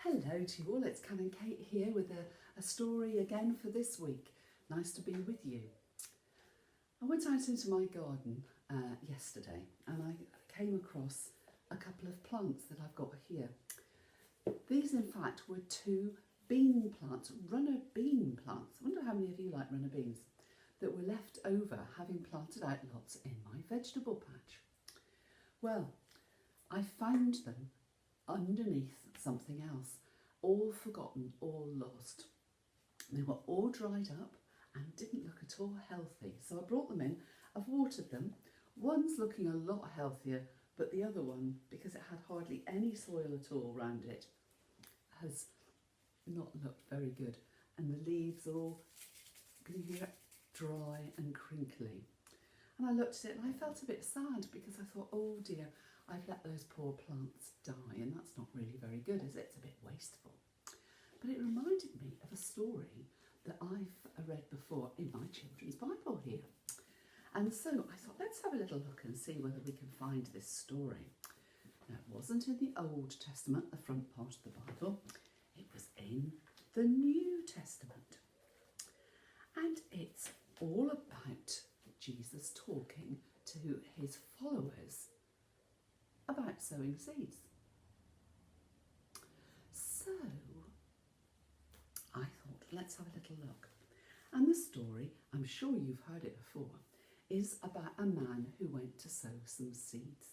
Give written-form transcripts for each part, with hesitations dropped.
Hello to you all, it's Canon Cate here with a story again for this week. Nice to be with you. I went out into my garden yesterday and I came across a couple of plants that I've got here. These in fact were two bean plants, runner bean plants. I wonder how many of you like runner beans, that were left over having planted out lots in my vegetable patch. Well, I found them underneath something else, all forgotten, all lost. They were all dried up and didn't look at all healthy. So I brought them in, I've watered them. One's looking a lot healthier, but the other one, because it had hardly any soil at all around it, has not looked very good. And the leaves are all, can you hear it, dry and crinkly. And I looked at it and I felt a bit sad because I thought, oh dear, I've let those poor plants die, and that's not really very good, is it? It's a bit wasteful. But it reminded me of a story that I've read before in my children's Bible here. And so I thought, let's have a little look and see whether we can find this story. Now, it wasn't in the Old Testament, the front part of the Bible. It was in the New Testament. And it's all about Jesus talking to his followers about sowing seeds. So I thought, let's have a little look. And the story, I'm sure you've heard it before, is about a man who went to sow some seeds.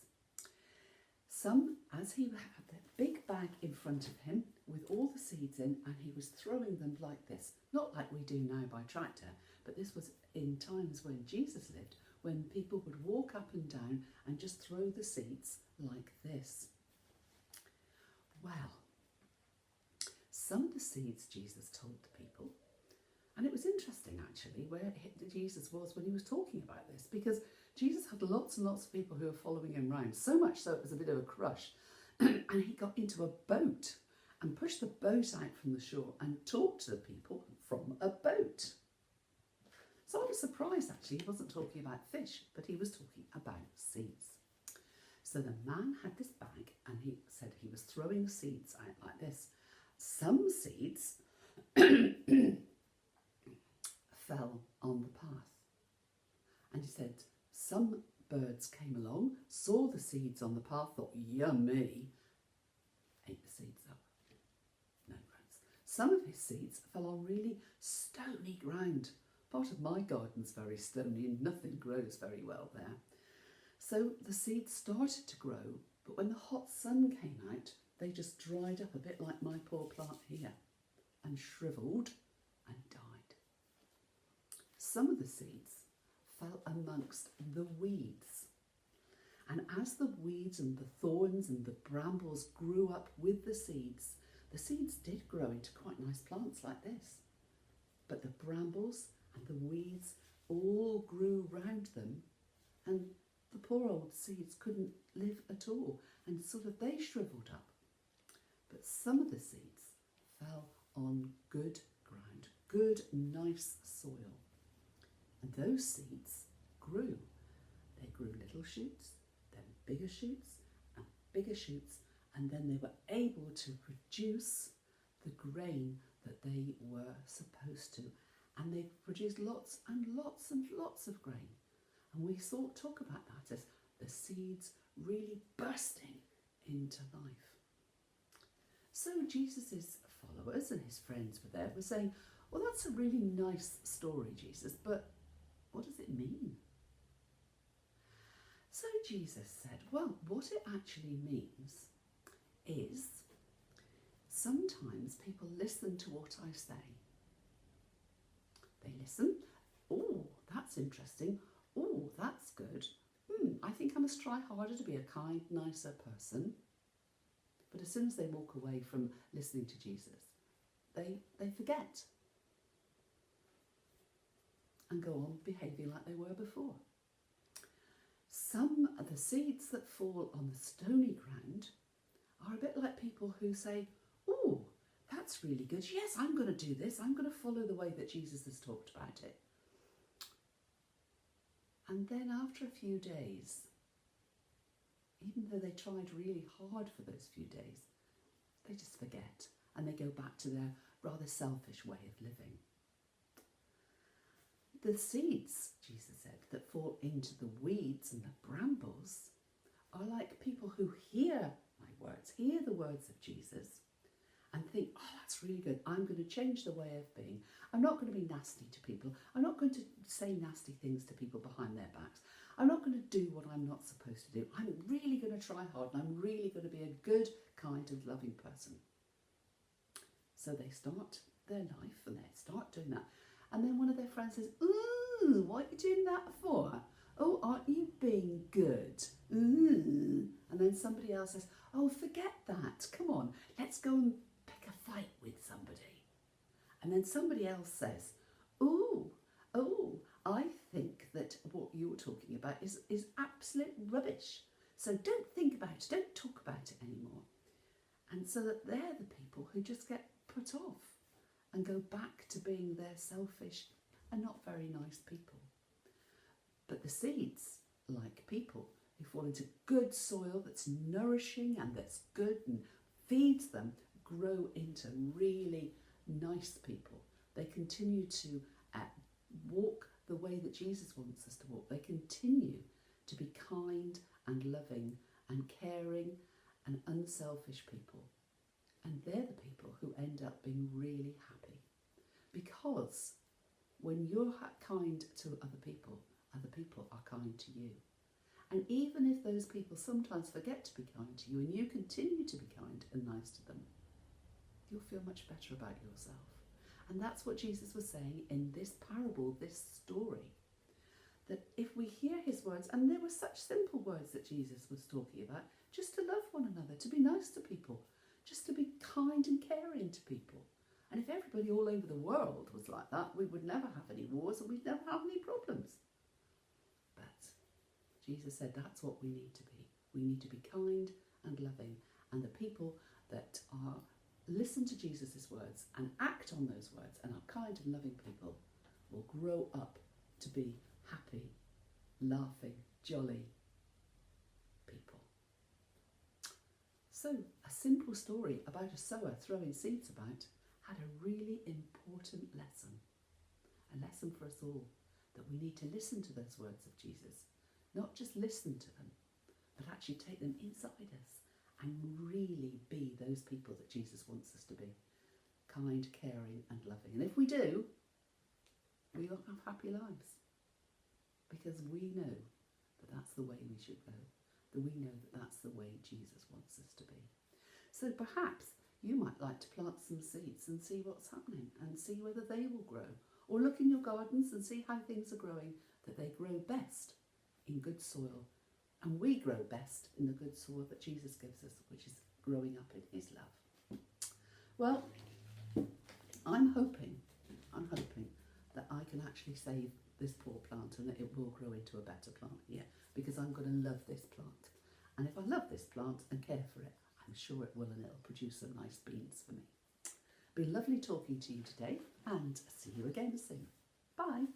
As he had a big bag in front of him with all the seeds in, and he was throwing them like this, not like we do now by tractor, but this was in times when Jesus lived, when people would walk up and down and just throw the seeds like this. Well, some of the seeds Jesus told the people, and it was interesting actually where Jesus was when he was talking about this, because Jesus had lots and lots of people who were following him around, so much so it was a bit of a crush. And he got into a boat and pushed the boat out from the shore and talked to the people from a boat. So I was surprised actually he wasn't talking about fish, but he was talking about seeds. So the man had this bag and he said he was throwing seeds out like this. Some seeds fell on the path. And he said some birds came along, saw the seeds on the path, thought, yummy, ate the seeds up. No thanks. Some of his seeds fell on really stony ground. Part of my garden's very stony and nothing grows very well there. So the seeds started to grow, but when the hot sun came out, they just dried up a bit like my poor plant here and shriveled and died. Some of the seeds fell amongst the weeds. And as the weeds and the thorns and the brambles grew up with the seeds did grow into quite nice plants like this. But the brambles and the weeds all grew round them, and the poor old seeds couldn't live at all, and sort of they shriveled up. But some of the seeds fell on good ground, good, nice soil. And those seeds grew. They grew little shoots, then bigger shoots, and then they were able to produce the grain that they were supposed to. And they produced lots and lots and lots of grain. And we talk about that as the seeds really bursting into life. So Jesus' followers and his friends were there, were saying, well, that's a really nice story, Jesus, but what does it mean? So Jesus said, well, what it actually means is sometimes people listen to what I say. They listen, oh, that's interesting, oh, that's good, I think I must try harder to be a kind, nicer person. But as soon as they walk away from listening to Jesus, they forget and go on behaving like they were before. Some of the seeds that fall on the stony ground are a bit like people who say, oh, that's really good. Yes, I'm going to do this. I'm going to follow the way that Jesus has talked about it. And then after a few days, even though they tried really hard for those few days, they just forget and they go back to their rather selfish way of living. The seeds, Jesus said, that fall into the weeds and the brambles are like people who hear my words, hear the words of Jesus, and think, oh, that's really good. I'm going to change the way of being. I'm not going to be nasty to people. I'm not going to say nasty things to people behind their backs. I'm not going to do what I'm not supposed to do. I'm really going to try hard, and I'm really going to be a good, kind and loving person. So they start their life and they start doing that. And then one of their friends says, ooh, what are you doing that for? Oh, aren't you being good? Ooh. And then somebody else says, oh, forget that. Come on, let's go and pick a fight with somebody. And then somebody else says, oh, I think that what you're talking about is absolute rubbish. So don't think about it, don't talk about it anymore. And so that they're the people who just get put off and go back to being their selfish and not very nice people. But the seeds, like people who fall into good soil that's nourishing and that's good and feeds them, grow into really nice people. They continue to walk the way that Jesus wants us to walk. They continue to be kind and loving and caring and unselfish people. And they're the people who end up being really happy. Because when you're kind to other people are kind to you. And even if those people sometimes forget to be kind to you and you continue to be kind and nice to them, you'll feel much better about yourself. And that's what Jesus was saying in this parable, this story. That if we hear his words, and there were such simple words that Jesus was talking about, just to love one another, to be nice to people, just to be kind and caring to people. And if everybody all over the world was like that, we would never have any wars and we'd never have any problems. But Jesus said that's what we need to be. We need to be kind and loving. And the people that listen to Jesus' words and act on those words and are kind and loving people will grow up to be happy, laughing, jolly people. So a simple story about a sower throwing seeds about had a really important lesson. A lesson for us all, that we need to listen to those words of Jesus. Not just listen to them, but actually take them inside us and really be those people that Jesus wants us to be. Kind, caring and loving. And if we do, we will have happy lives. Because we know that that's the way we should go. That we know that that's the way Jesus wants us to be. So perhaps you might like to plant some seeds and see what's happening and see whether they will grow. Or look in your gardens and see how things are growing, that they grow best in good soil. And we grow best in the good soil that Jesus gives us, which is growing up in his love. Well, I'm hoping that I can actually save this poor plant and that it will grow into a better plant here, because I'm going to love this plant. And if I love this plant and care for it, I'm sure it will, and it'll produce some nice beans for me. Been lovely talking to you today, and see you again soon. Bye.